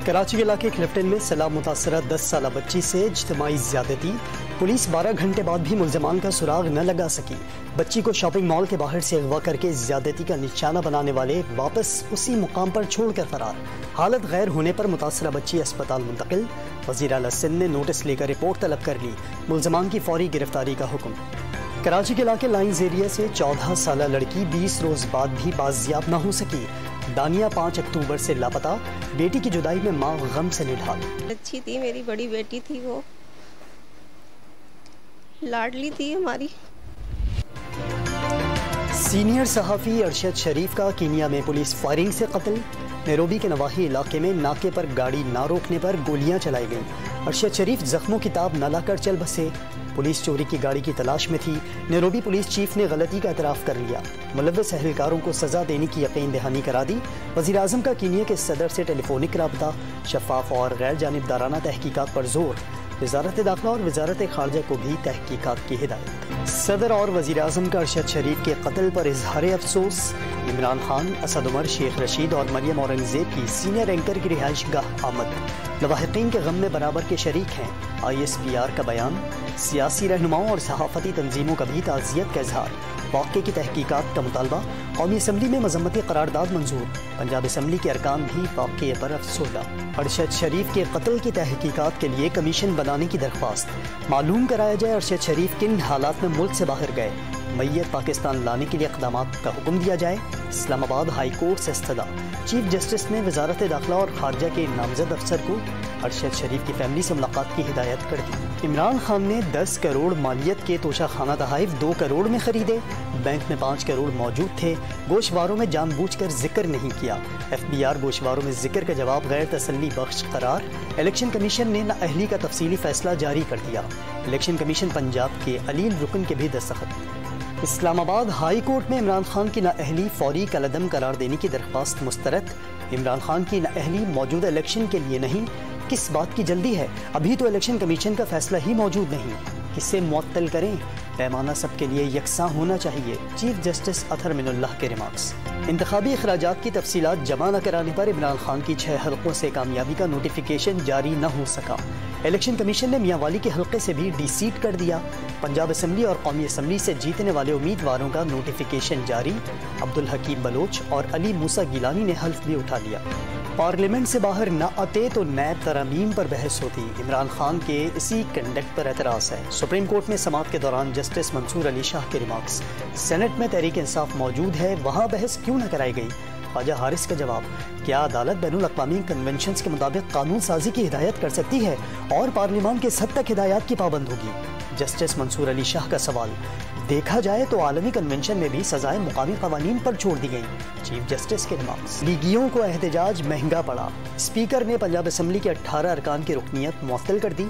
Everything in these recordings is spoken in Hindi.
कराची के इलाके क्लिफ्टन में सलाब मुतासरा 10 साला बच्ची से इज्तिमाई ज़्यादती। पुलिस 12 घंटे बाद भी मुल्ज़मान का सुराग न लगा सकी। बच्ची को शॉपिंग मॉल के बाहर से अगवा करके ज़्यादती का निशाना बनाने वाले वापस उसी मुकाम पर छोड़कर फरार। हालत गैर होने पर मुतासरा बच्ची अस्पताल मुंतकिल। वज़ीर आला सिंध ने नोटिस लेकर रिपोर्ट तलब कर ली। मुल्ज़मान की फौरी गिरफ्तारी का हुक्म। कराची के इलाके लाइन्स एरिया से 14 साला लड़की 20 रोज बाद भी बाजियाब न हो सकी। दानिया 5 अक्टूबर से लापता। बेटी की जुदाई में माँ गम से निढाल। अच्छी थी, मेरी बड़ी बेटी थी, वो लाडली थी हमारी। सीनियर सहाफ़ी अरशद शरीफ का कीनिया में पुलिस फायरिंग से कत्ल। नैरोबी के नवाही इलाके में नाके पर गाड़ी ना रोकने पर गोलियां चलाई गईं। अरशद शरीफ जख्मों की ताब न लाकर चल बसे। पुलिस चोरी की गाड़ी की तलाश में थी। नैरोबी पुलिस चीफ ने गलती का एतराफ़ कर लिया। मुलव्वस अहलकारों को सजा देने की यकीन दहानी करा दी। वज़ीर आज़म का कीनिया के सदर से टेलीफोनिक राबता। शफाफ और गैर जानिबदाराना तहकीकात पर जोर। वज़ारत दाखिला और वज़ारत खारजा को भी तहकीकात की हिदायत। सदर और वज़ीर आज़म का अरशद शरीफ के कत्ल पर इजहार अफसोस। इमरान खान, असद उमर, शेख रशीद और मरियम औरंगजेब की सीनियर एंकर की रिहाइश गाह आमद। लवाहिकीन के गम में बराबर के शरीक हैं। ISPR का बयान। सियासी रहनुमाओं और सहाफ़ती तंजीमों का भी ताज़ियत का इजहार। वाक़े की तहकीकात का मुतालबा। कौमी असम्बली में मजम्मती करारदाद मंजूर। पंजाब असम्बली के अरकान भी वाक़े पर अफसोदा। अरशद शरीफ के कत्ल की तहकीकात के लिए कमीशन बनाने की दरख्वास्त। मालूम कराया जाए अरशद शरीफ किन हालात में मुल्क से बाहर गए। मैयत पाकिस्तान लाने के लिए इक़दामात का हुक्म दिया जाए। इस्लामाबाद हाई कोर्ट से इस्तदा। चीफ जस्टिस ने वज़ारत दाखिला और खारजा के नामजद अफसर को अरशद शरीफ की फैमिली से मुलाकात की हिदायत कर दी। इमरान खान ने 10 करोड़ मालियत के तोशा खाना तहाइफ 2 करोड़ में खरीदे। बैंक में 5 करोड़ मौजूद थे। गोशवारों में जानबूझकर जिक्र नहीं किया। FBR गोशवारों में जिक्र का जवाब गैर तसल्ली बख्श करार। इलेक्शन कमीशन ने नाअहली का तफसीली फैसला जारी कर दिया। इलेक्शन कमीशन पंजाब के अलील रुकन के भी दस्तखत। इस्लामाबाद हाई कोर्ट में इमरान खान की नाअहली फौरी कलअदम करार देने की दरख्वास्त मुस्तरद। इमरान खान की नाअहली मौजूदा इलेक्शन के लिए नहीं। किस बात की जल्दी है? अभी तो इलेक्शन कमीशन का फैसला ही मौजूद नहीं। किसे मुअत्तल करें? पैमाना सबके लिए यकसा होना चाहिए। चीफ जस्टिस अतहर मिनुल्लाह के रिमार्क्स। इंतखाबी अखराजात की तफसीलात जमा न कराने पर इमरान खान की 6 हल्कों से कामयाबी का नोटिफिकेशन जारी न हो सका। इलेक्शन कमीशन ने मियांवाली के हल्के से भी डिसीट कर दिया। पंजाब असम्बली और कौमी असम्बली से जीतने वाले उम्मीदवारों का नोटिफिकेशन जारी। अब्दुल हकीम बलोच और अली मूसा गिलानी ने हल्फ भी उठा लिया। पार्लियामेंट से बाहर न आते तो नैब तरामीम पर बहस होती। इमरान खान के इसी कंडक्ट पर एतराज है। सुप्रीम कोर्ट में समाअत के दौरान जस्टिस मंसूर अली शाह के रिमार्क्स। सेनेट में तहरीक इंसाफ मौजूद है, वहाँ बहस क्यों न कराई गई? ख्वाजा हारिस का जवाब। क्या अदालत बैनुल अक़वामी कन्वेंशन के मुताबिक कानून साजी की हिदायत कर सकती है और पार्लियामान के सद तक हिदायत की पाबंद होगी? जस्टिस मंसूर अली शाह का सवाल। देखा जाए तो आलमी कन्वेंशन में भी सजाएं मुकामी कवानीन पर छोड़ दी गई। चीफ जस्टिस के रिमार्क्स। लीगियों को एहतजाज महंगा पड़ा। स्पीकर ने पंजाब असम्बली के 18 अरकान की रुकनीत मुअत्तल कर दी।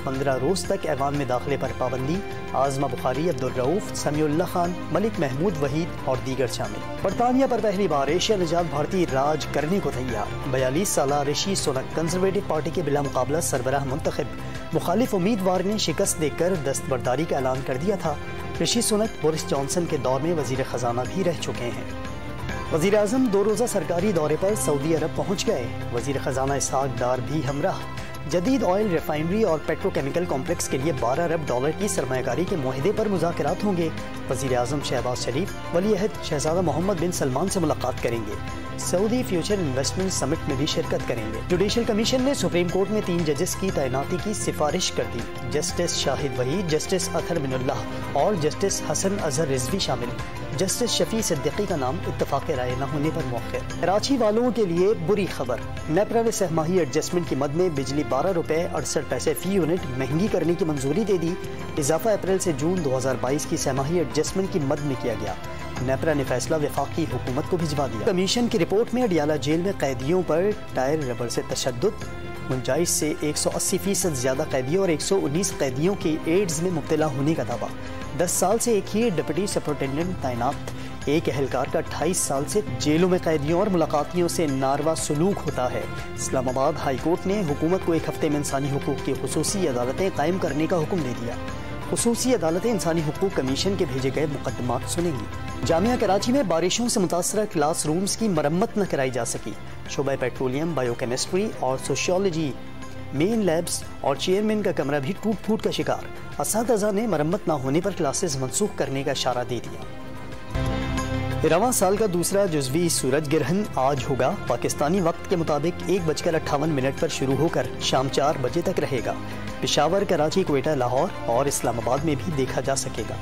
15 रोज तक ऐवान में दाखिले पर पाबंदी। आज़मा बुखारी, अब्दुल रऊफ, समीउल्लाह खान, मलिक महमूद वहीद और दीगर शामिल। बरतानिया पर पहली बार एशिया निजात भारती राज करने को तैयार। 42 साला ऋषि सुनक कंजर्वेटिव पार्टी के बिला मुकाबला सरबराह मुंतखब। मुखालिफ उम्मीदवार ने शिकस्त देकर दस्तबरदारी का ऐलान कर दिया था। ऋषि सुनक बोरिस जॉनसन के दौर में वजीर खजाना भी रह चुके हैं। वजीर आज़म 2 रोज़ा सरकारी दौरे पर सऊदी अरब पहुँच गए। वजीर खजाना इसहाक डार भी हमराह। जदीद ऑयल रिफाइनरी और पेट्रोकेमिकल कॉम्प्लेक्स के लिए $12 अरब की सरमायाकारी के मुआहदे पर मुज़ाकरात होंगे। वज़ीर आज़म शहबाज शरीफ वली अहद शहजादा मोहम्मद बिन सलमान से मुलाकात करेंगे। सऊदी फ्यूचर इन्वेस्टमेंट समिट में भी शिरकत करेंगे। जुडिशल कमीशन ने सुप्रीम कोर्ट में 3 जजेस की तैनाती की सिफारिश कर दी। जस्टिस शाहिद वहीद, जस्टिस अतहर मिनुल्लाह और जस्टिस हसन अजहर रिजवी शामिल। जस्टिस शफी सिद्दीकी का नाम इत्तफाक राय न होने पर मौखिर। कराची वालों के लिए बुरी खबर। नेपरा ने सहमाही एडजस्टमेंट की मद में बिजली ₹12.68 फी यूनिट महंगी करने की मंजूरी दे दी। इजाफा अप्रैल से जून 2022 की सहमाही एडजस्टमेंट की मद में किया गया। नेपरा ने फैसला वफाकी हुकूमत को भिजवा दिया। कमीशन की रिपोर्ट में अडियाला जेल में कैदियों पर टायर रबर से तशद्दुद। 49 से 180% ज्यादा कैदियों और 119 कैदियों के एड्स में मुब्तला होने का दावा। 10 साल से एक ही डिप्टी सुपरिटेंडेंट तैनात। एक अहलकार का 28 साल से जेलों में कैदियों और मुलाकातियों से नारवा सलूक होता है। इस्लामाबाद हाई कोर्ट ने हुकूमत को 1 हफ्ते में इंसानी हुकूक की खुसूसी अदालतें कायम करने का हुक्म दे दिया। खुसूसी अदालतें इंसानी हुकूक कमीशन के भेजे गए मुकदमात सुनेंगी। जामिया कराची में बारिशों से मुतासरा क्लासरूम्स की मरम्मत न कराई जा सकी। शोबा पेट्रोलियम, बायोकेमिस्ट्री और सोशियोलॉजी मेन लैब्स और चेयरमैन का कमरा भी टूट फूट का शिकार। असातिज़ा ने मरम्मत न होने पर क्लासेस मनसूख करने का इशारा दे दिया। रवां साल का दूसरा जुज़वी सूरज ग्रहण आज होगा। पाकिस्तानी वक्त के मुताबिक 1:58 पर शुरू होकर शाम 4 बजे तक रहेगा। पेशावर, कराची, क्वेटा, लाहौर और इस्लामाबाद में भी देखा जा सकेगा।